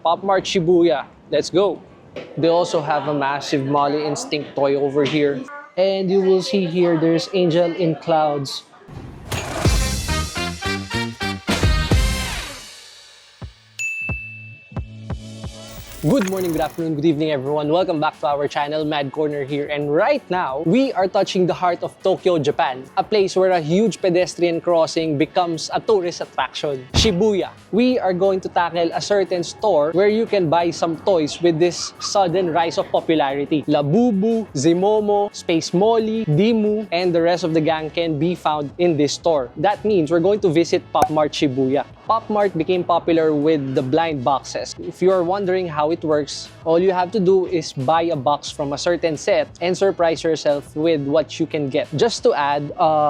POP MART Shibuya. Let's go. They also have a massive Molly Instinct toy over here. And you will see here there's Angel in Clouds. Good morning, good afternoon, good evening everyone. Welcome back to our channel, Mad Corner here. And right now, we are touching the heart of Tokyo, Japan. A place where a huge pedestrian crossing becomes a tourist attraction. Shibuya. We are going to tackle a certain store where you can buy some toys with this sudden rise of popularity. Labubu, Zimomo, Space Molly, Dimoo, and the rest of the gang can be found in this store. That means we're going to visit POP MART Shibuya. POP MART became popular with the blind boxes. If you are wondering how it works, all you have to do is buy a box from a certain set and surprise yourself with what you can get. Just to add,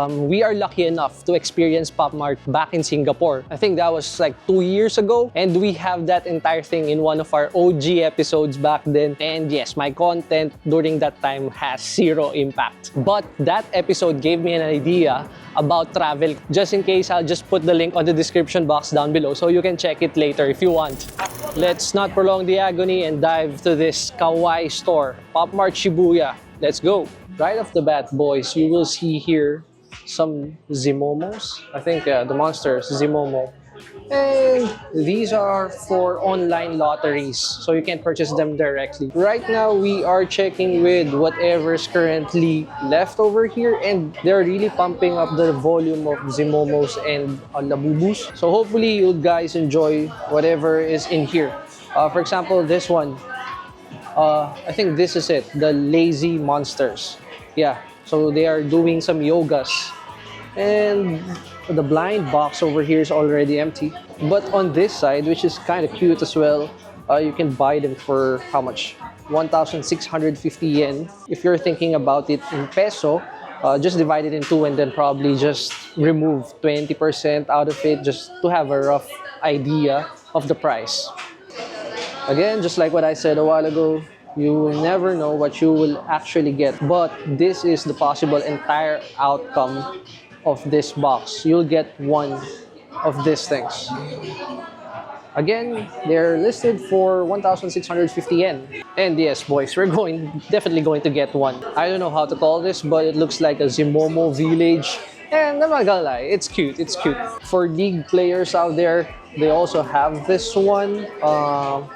we are lucky enough to experience POP MART back in Singapore. I think that was like 2 years ago, and we have that entire thing in one of our OG episodes back then. And yes, my content during that time has zero impact. But that episode gave me an idea about travel. Just in case, I'll just put the link on the description box down below so you can check it later if you want. Let's not prolong the agony and dive to this kawaii store, POP MART Shibuya. Let's go. Right off the bat, boys, you will see here some Zimomos. I think the monsters, Zimomo. And these are for online lotteries, so you can purchase them directly. Right now, we are checking with whatever's currently left over here, and they're really pumping up the volume of Zimomos and Labubus. So hopefully you guys enjoy whatever is in here. For example, this one. I think this is it, the Lazy Monsters. Yeah, so they are doing some yogas. And the blind box over here is already empty. But on this side, which is kind of cute as well, you can buy them for how much? 1,650 yen. If you're thinking about it in peso, just divide it in two and then probably just remove 20% out of it just to have a rough idea of the price. Again, just like what I said a while ago, you will never know what you will actually get. But this is the possible entire outcome of this box. You'll get one of these things. Again, they're listed for 1,650 yen. And yes, boys, we're definitely going to get one. I don't know how to call this, but it looks like a Zimomo village. And I'm not gonna lie, it's cute, it's cute. For League players out there, they also have this one.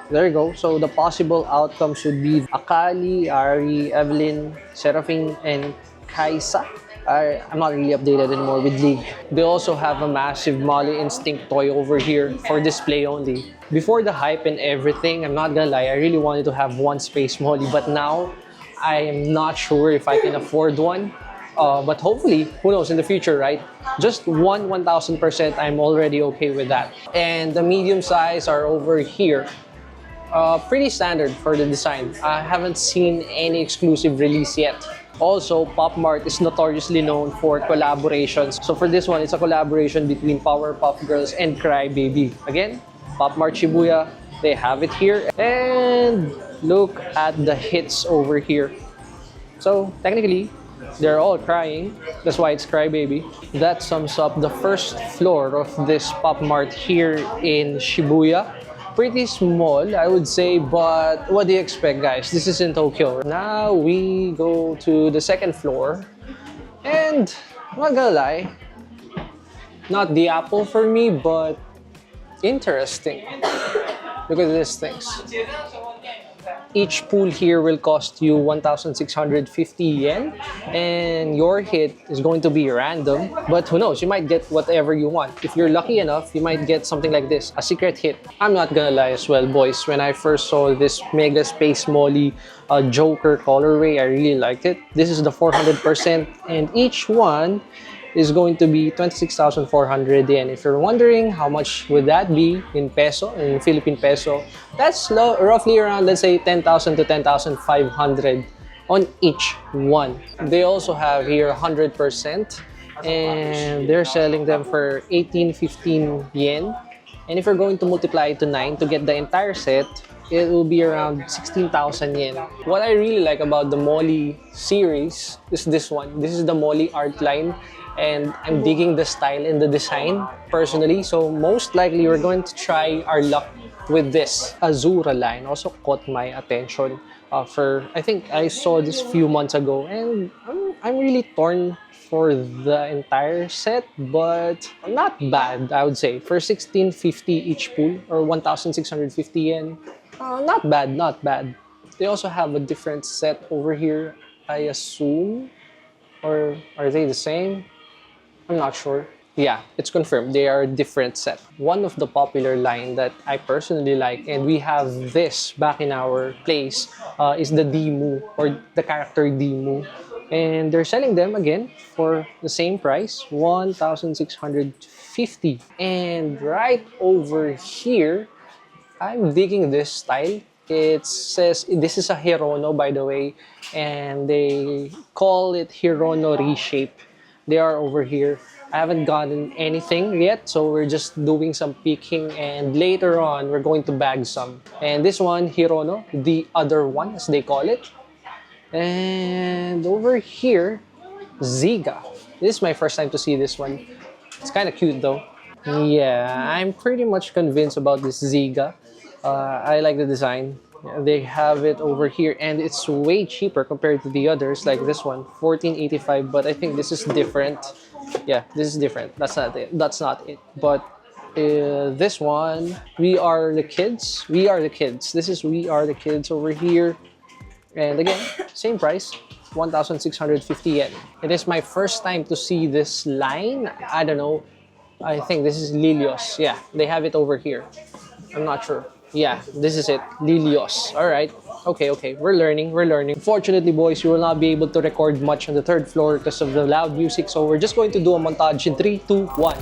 There you go. So the possible outcome should be Akali, Ari, Evelyn, Seraphine, and Kaisa. I'm not really updated anymore with League. They also have a massive Molly Instinct toy over here for display only. Before the hype and everything, I'm not gonna lie, I really wanted to have one Space Molly, but now I am not sure if I can afford one. But hopefully, who knows, in the future, right? Just 1,000%, I'm already okay with that. And the medium size are over here. Pretty standard for the design. I haven't seen any exclusive release yet. Also, POP MART is notoriously known for collaborations. So for this one, it's a collaboration between Powerpuff Girls and Crybaby. Again, POP MART Shibuya, they have it here. And look at the hits over here. So technically, they're all crying. That's why it's Crybaby. That sums up the first floor of this POP MART here in Shibuya. Pretty small, I would say, but what do you expect, guys? This is in Tokyo. Now we go to the second floor, and I'm not gonna lie, not the apple for me, but interesting. Look at these things. Each pool here will cost you 1,650 yen, and your hit is going to be random, but who knows, you might get whatever you want. If you're lucky enough, you might get something like this, a secret hit. I'm not gonna lie as well, boys, when I first saw this Mega Space Molly Joker colorway, I really liked it. This is the 400%, and each one is going to be 26,400 yen. If you're wondering how much would that be in peso, in Philippine peso, that's roughly around, let's say, 10,000 to 10,500 on each one. They also have here 100%, and they're selling them for 15 yen. And if you're going to multiply it to 9 to get the entire set, it will be around 16,000 yen. What I really like about the Molly series is this one. This is the Molly art line. and I'm digging the style and the design personally. So most likely we're going to try our luck with this Azura line. Also caught my attention I think I saw this few months ago, and I'm really torn for the entire set, but not bad, I would say. For 1650 each pool, or 1,650 yen, not bad, not bad. They also have a different set over here, I assume. Or are they the same? I'm not sure. Yeah, it's confirmed. They are a different set. One of the popular line that I personally like, and we have this back in our place, is the Dimoo, or the character Dimoo. And they're selling them again for the same price, 1,650. And right over here, I'm digging this style. It says, this is a Hirono, by the way, and they call it Hirono Reshape. They are over here. I haven't gotten anything yet, so we're just doing some picking, and later on, we're going to bag some. And this one, Hirono, the other one, as they call it. And over here, Ziga. This is my first time to see this one. It's kind of cute though. Yeah, I'm pretty much convinced about this Ziga. I like the design. They have it over here, and it's way cheaper compared to the others, like this one, 14.85. But I think this is different. Yeah, this is different. That's not it. That's not it. But this one, We Are the Kids. We Are the Kids. This is We Are the Kids over here. And again, same price, 1,650 yen. It is my first time to see this line. I don't know. I think this is Lilios. Yeah, they have it over here. I'm not sure. Yeah, this is it. Lilios. All right. Okay. We're learning. Unfortunately, boys, you will not be able to record much on the third floor because of the loud music. So we're just going to do a montage in 3, 2, 1.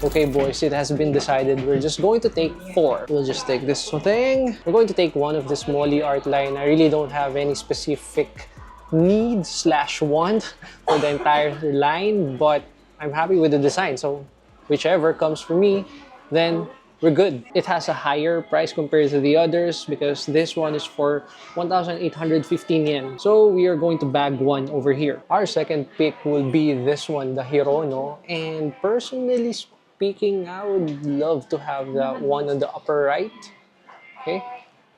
Okay, boys, it has been decided. We're just going to take 4. We'll just take this thing. We're going to take one of this Molly art line. I really don't have any specific need / want for the entire line, but I'm happy with the design. So whichever comes for me, then we're good. It has a higher price compared to the others because this one is for 1,815 yen. So we are going to bag one over here. Our second pick will be this one, the Hirono. And personally speaking, I would love to have that one on the upper right. Okay.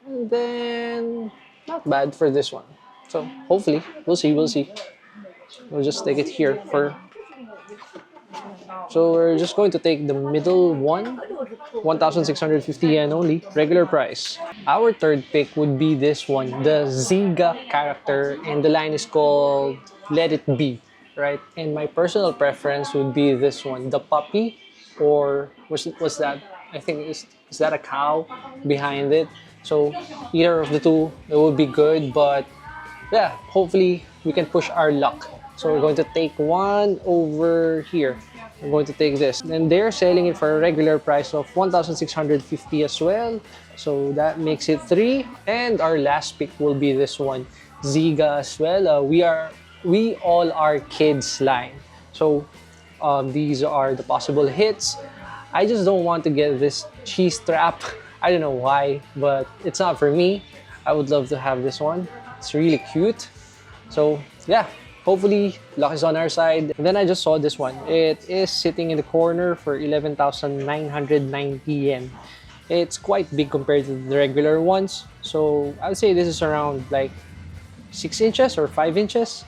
And then not bad for this one. So hopefully, we'll see. We'll just take it here for. So we're just going to take the middle one, 1,650 yen only, regular price. Our third pick would be this one, the Ziga character, and the line is called Let It Be, right? And my personal preference would be this one, the puppy, or what's that? I think is that a cow behind it? So either of the two, it would be good, but yeah, hopefully we can push our luck. So we're going to take one over here. We're going to take this. And they're selling it for a regular price of 1,650 as well. So that makes it 3. And our last pick will be this one, Ziga as well. We All Are Kids line. So these are the possible hits. I just don't want to get this cheese trap. I don't know why, but it's not for me. I would love to have this one. It's really cute. So yeah, hopefully luck is on our side. And then I just saw this one. It is sitting in the corner for 11,990 yen. It's quite big compared to the regular ones. So I would say this is around like 6 inches or 5 inches.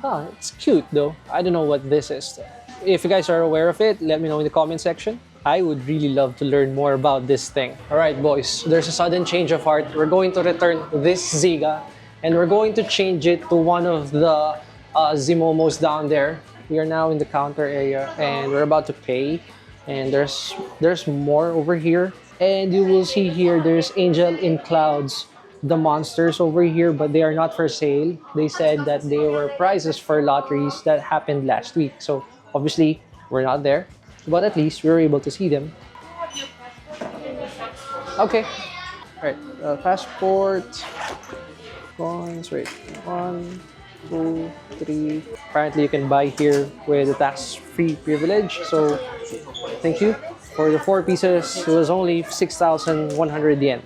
It's cute though. I don't know what this is. If you guys are aware of it, let me know in the comment section. I would really love to learn more about this thing. All right, boys, there's a sudden change of heart. We're going to return this Ziga and we're going to change it to one of the Zimomos down there. We are now in the counter area and we're about to pay. And there's more over here. And you will see here there's Angel in Clouds, the monsters over here, but they are not for sale. They said that they were prizes for lotteries that happened last week. So obviously we're not there, but at least we were able to see them. Okay. All right. Passport. Coins. Wait. 1, 2, 3. Apparently you can buy here with a tax-free privilege. So thank you. For the 4 pieces, it was only 6,100 yen.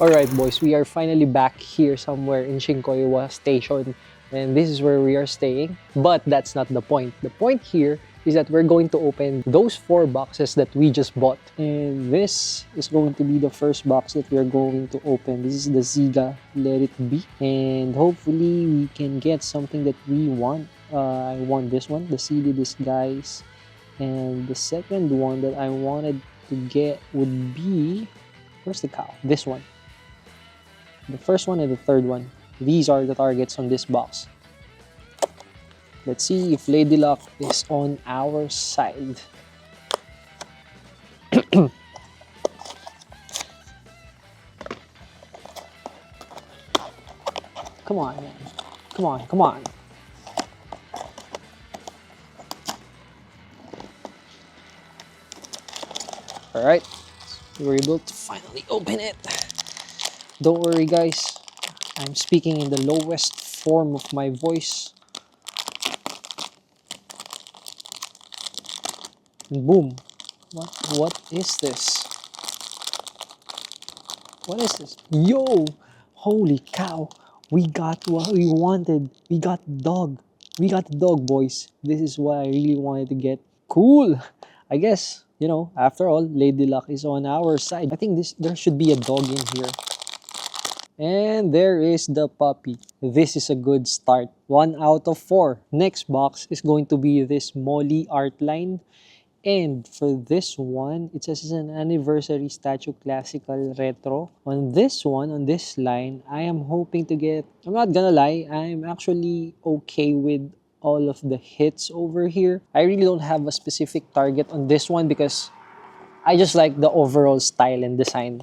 Alright boys, we are finally back here somewhere in Shinkoiwa Station. And this is where we are staying. But that's not the point. The point here is that we're going to open those 4 boxes that we just bought. And this is going to be the first box that we're going to open. This is the Ziga Let It Be. And hopefully we can get something that we want. I want this one, the CD Disguise. And the second one that I wanted to get would be... Where's the cow? This one. The first one and the third one. These are the targets on this box. Let's see if Lady Luck is on our side. Come on, man. Come on, come on. Alright, we were able to finally open it. Don't worry guys, I'm speaking in the lowest form of my voice. And boom. What is this? What is this? Yo! Holy cow! We got what we wanted. We got dog. We got the dog, boys. This is what I really wanted to get. Cool! I guess, you know, after all, Lady Luck is on our side. I think there should be a dog in here. And there is the puppy. This is a good start. 1 out of 4. Next box is going to be this Molly art line. And for this one, it says it's an anniversary statue classical retro. On this one, on this line, I am hoping to get... I'm not gonna lie, I'm actually okay with all of the hits over here. I really don't have a specific target on this one because I just like the overall style and design.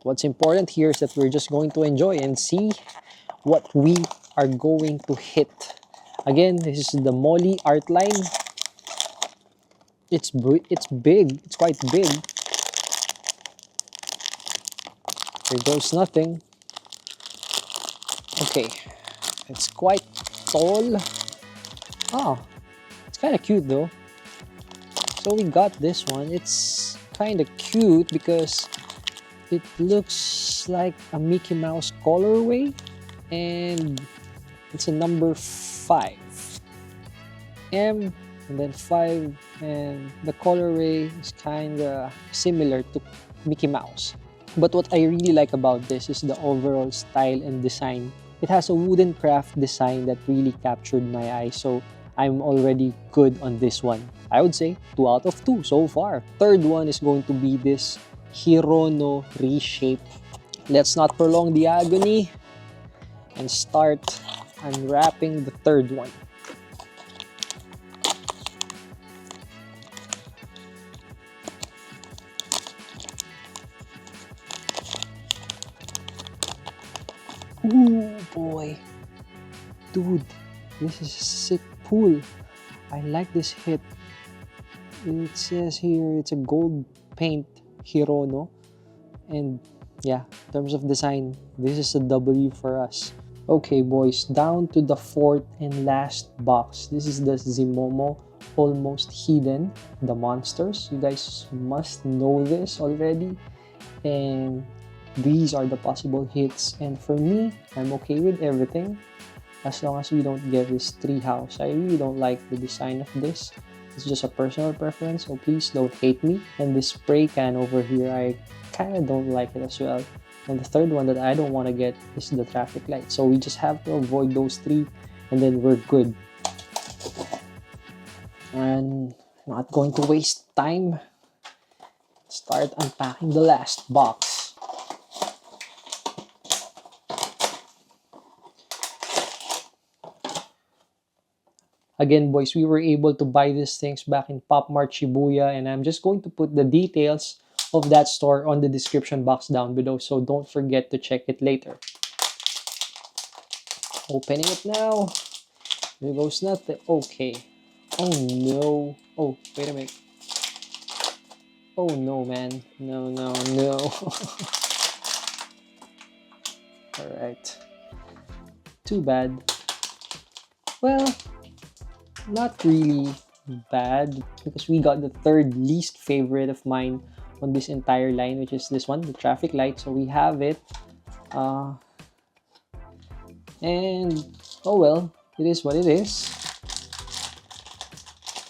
What's important here is that we're just going to enjoy and see what we are going to hit. Again, this is the Molly art line. It's big. It's quite big. There goes nothing. Okay. It's quite tall. Oh, it's kind of cute though. So we got this one. It's kind of cute because it looks like a Mickey Mouse colorway. And it's a number 5. M and then 5, and the colorway is kind of similar to Mickey Mouse. But what I really like about this is the overall style and design. It has a wooden craft design that really captured my eye, so I'm already good on this one. I would say 2 out of 2 so far. Third one is going to be this Hirono reshape. Let's not prolong the agony and start unwrapping the third one. Ooh boy, dude, this is a sick pull. I like this hit. It says here it's a gold paint Hirono, and yeah, in terms of design, this is a W for us. Okay boys, down to the 4th and last box. This is the Zimomo Almost Hidden, the monsters. You guys must know this already. And these are the possible hits. And for me, I'm okay with everything as long as we don't get this tree house. I really don't like the design of this. It's just a personal preference, so please don't hate me. And this spray can over here, I kind of don't like it as well. And the third one that I don't want to get is the traffic light. So we just have to avoid those 3 and then we're good. And Not going to waste time. Start unpacking the last box. Again, boys, we were able to buy these things back in POP MART Shibuya, and I'm just going to put the details of that store on the description box down below, so don't forget to check it later. Opening it now. There goes nothing. Okay. Oh no. Oh, wait a minute. Oh no, man. No, no, no. Alright. Too bad. Well, not really bad, because we got the third least favorite of mine on this entire line, which is this one, the traffic light. So we have it. And oh well, it is what it is.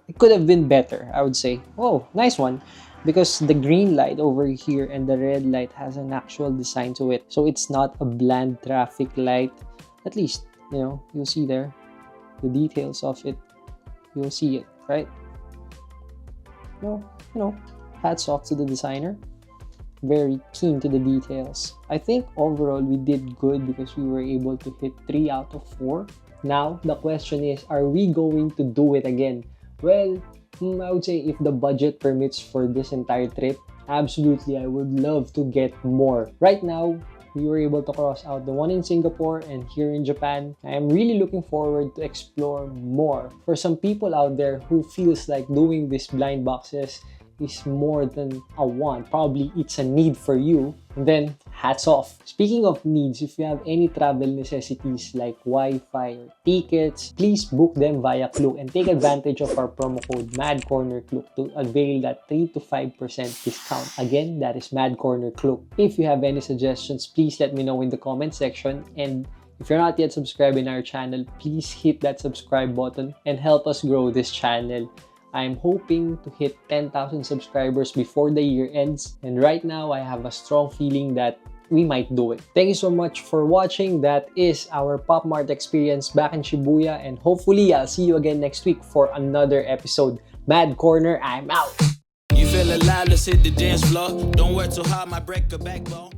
It could have been better, I would say. Oh, nice one. Because the green light over here and the red light has an actual design to it. So it's not a bland traffic light. At least, you know, you'll see there the details of it. You'll see it, right? Well, you know, hats off to the designer. Very keen to the details. I think overall we did good because we were able to hit 3 out of 4. Now, the question is, are we going to do it again? Well, I would say if the budget permits for this entire trip, absolutely, I would love to get more. Right now, we were able to cross out the one in Singapore and here in Japan. I am really looking forward to explore more. For some people out there who feels like doing these blind boxes is more than a want, probably it's a need for you, then hats off. Speaking of needs, if you have any travel necessities like Wi-Fi or tickets, please book them via Klook and take advantage of our promo code MADCORNERKLOOK to avail that 3 to 5% discount. Again, that is MADCORNERKLOOK. If you have any suggestions, please let me know in the comment section, and if you're not yet subscribed in our channel, please hit that subscribe button and help us grow this channel. I'm hoping to hit 10,000 subscribers before the year ends, and right now I have a strong feeling that we might do it. Thank you so much for watching. That is our Pop Mart experience back in Shibuya, and hopefully I'll see you again next week for another episode. Mad Corner, I'm out! You feel alive, let's hit the dance floor. Don't work too hard, my break a backbone.